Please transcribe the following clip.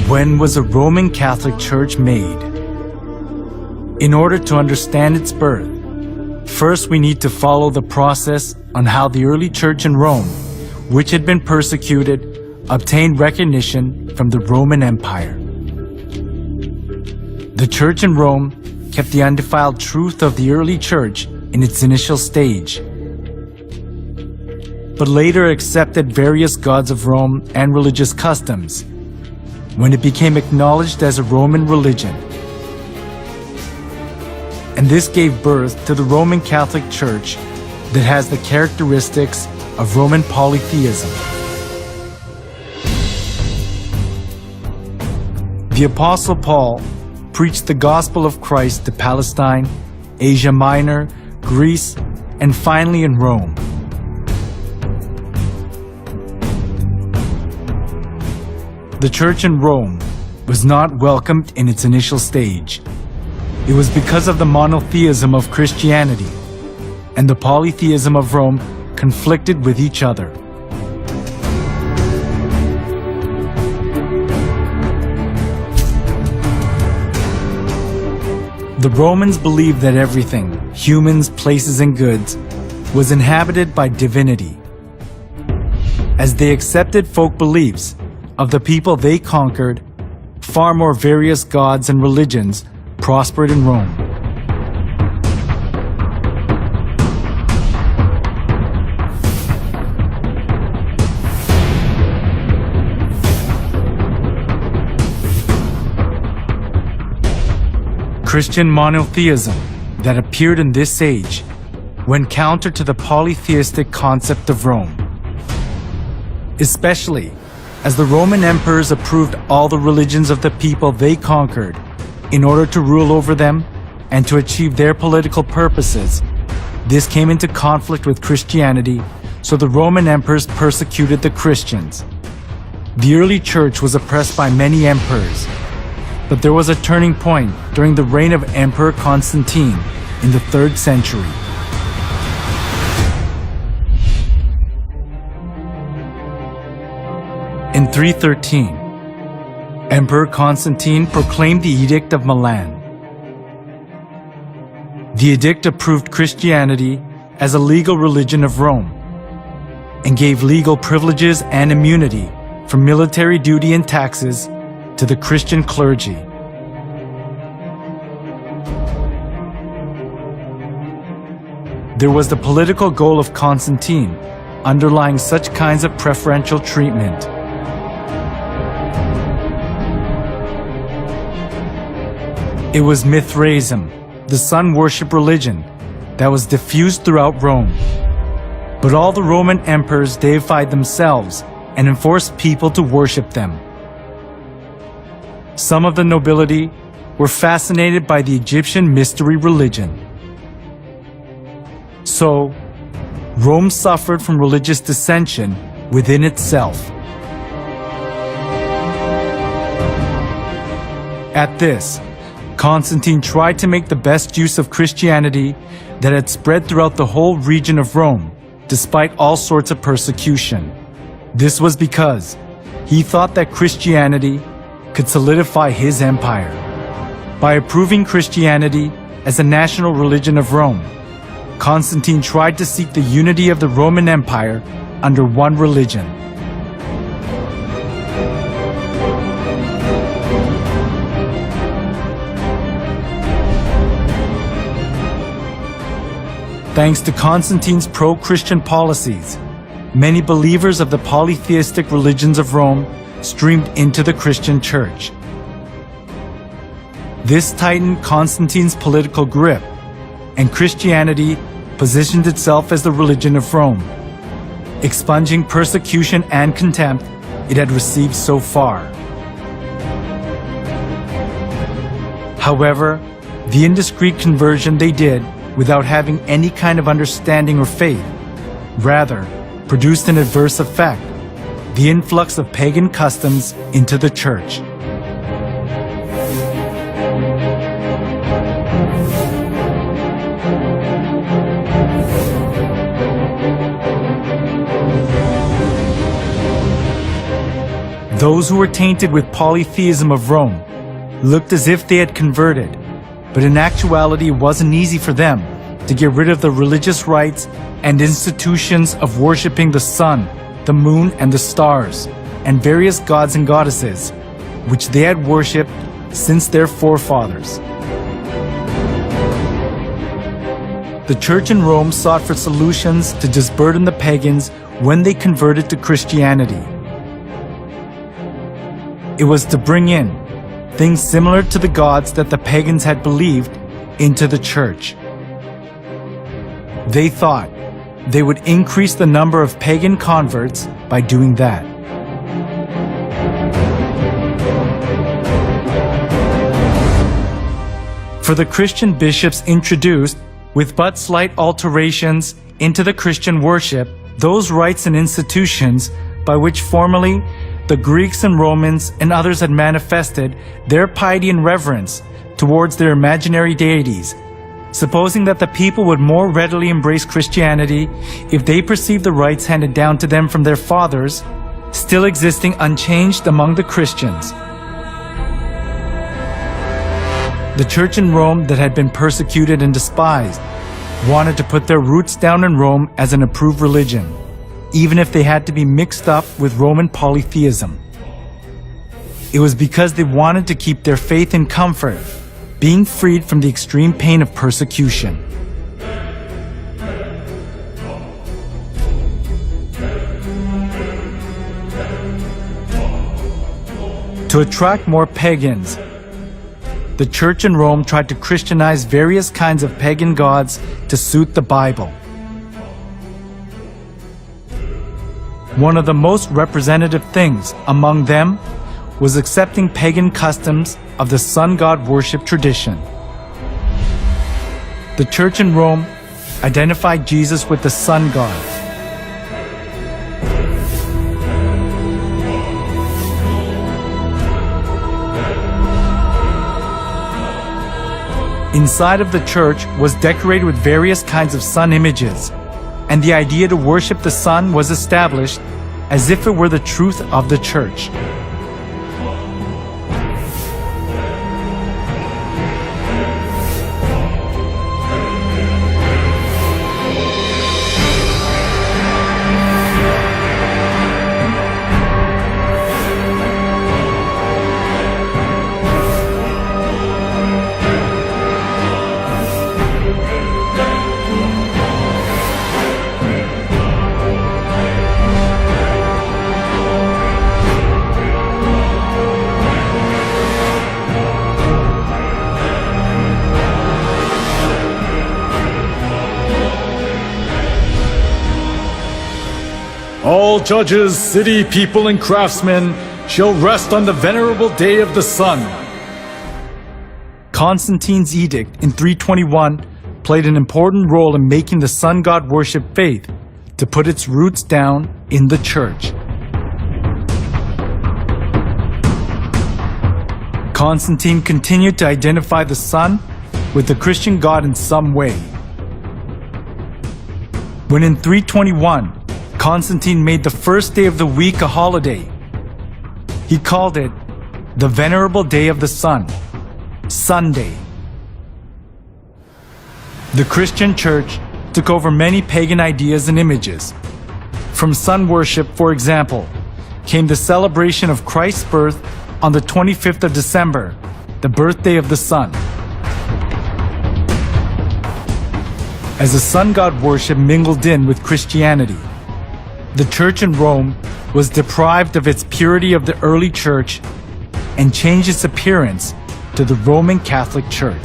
When was a Roman Catholic Church made? In order to understand its birth, first we need to follow the process on how the early church in Rome, which had been persecuted, obtained recognition from the Roman Empire. The church in Rome kept the undefiled truth of the early church in its initial stage, but later accepted various gods of Rome and religious customs when it became acknowledged as a Roman religion. And this gave birth to the Roman Catholic Church that has the characteristics of Roman polytheism. The Apostle Paul preached the gospel of Christ to Palestine, Asia Minor, Greece, and finally in Rome. The church in Rome was not welcomed in its initial stage. It was because of the monotheism of Christianity and the polytheism of Rome conflicted with each other. The Romans believed that everything, humans, places, and goods, was inhabited by divinity. As they accepted folk beliefs of the people they conquered, far more various gods and religions prospered in Rome. Christian monotheism that appeared in this age went counter to the polytheistic concept of Rome, especially as the Roman emperors approved all the religions of the people they conquered in order to rule over them and to achieve their political purposes. This came into conflict with Christianity, so the Roman emperors persecuted the Christians. The early church was oppressed by many emperors, but there was a turning point during the reign of Emperor Constantine in the 3rd century. In 313, Emperor Constantine proclaimed the Edict of Milan. The edict approved Christianity as a legal religion of Rome and gave legal privileges and immunity from military duty and taxes to the Christian clergy. There was the political goal of Constantine underlying such kinds of preferential treatment. It was Mithraism, the sun worship religion, that was diffused throughout Rome. But all the Roman emperors deified themselves and enforced people to worship them. Some of the nobility were fascinated by the Egyptian mystery religion. So, Rome suffered from religious dissension within itself. At this, Constantine tried to make the best use of Christianity that had spread throughout the whole region of Rome, despite all sorts of persecution. This was because he thought that Christianity could solidify his empire. By approving Christianity as a national religion of Rome, Constantine tried to seek the unity of the Roman Empire under one religion. Thanks to Constantine's pro-Christian policies, many believers of the polytheistic religions of Rome streamed into the Christian church. This tightened Constantine's political grip, and Christianity positioned itself as the religion of Rome, expunging persecution and contempt it had received so far. However, the indiscreet conversion they did without having any kind of understanding or faith, rather produced an adverse effect, the influx of pagan customs into the church. Those who were tainted with polytheism of Rome looked as if they had converted, but in actuality it wasn't easy for them to get rid of the religious rites and institutions of worshipping the sun, the moon, and the stars, and various gods and goddesses, which they had worshipped since their forefathers. The church in Rome sought for solutions to disburden the pagans when they converted to Christianity. It was to bring in things similar to the gods that the pagans had believed into the church. They thought they would increase the number of pagan converts by doing that. For the Christian bishops introduced, with but slight alterations into the Christian worship, those rites and institutions by which formerly the Greeks and Romans and others had manifested their piety and reverence towards their imaginary deities, supposing that the people would more readily embrace Christianity if they perceived the rites handed down to them from their fathers still existing unchanged among the Christians. The church in Rome that had been persecuted and despised wanted to put their roots down in Rome as an approved religion, even if they had to be mixed up with Roman polytheism. It was because they wanted to keep their faith in comfort, being freed from the extreme pain of persecution. To attract more pagans, the church in Rome tried to Christianize various kinds of pagan gods to suit the Bible. One of the most representative things among them was accepting pagan customs of the sun god worship tradition. The church in Rome identified Jesus with the sun god. Inside of the church was decorated with various kinds of sun images, and the idea to worship the sun was established as if it were the truth of the church. All judges, city people, and craftsmen shall rest on the venerable day of the sun. Constantine's edict in 321 played an important role in making the sun god worship faith to put its roots down in the church. Constantine continued to identify the sun with the Christian god in some way. When in 321, Constantine made the first day of the week a holiday, he called it the Venerable Day of the Sun, Sunday. The Christian church took over many pagan ideas and images. From sun worship, for example, came the celebration of Christ's birth on the 25th of December, the birthday of the sun. As the sun god worship mingled in with Christianity, the church in Rome was deprived of its purity of the early church and changed its appearance to the Roman Catholic Church.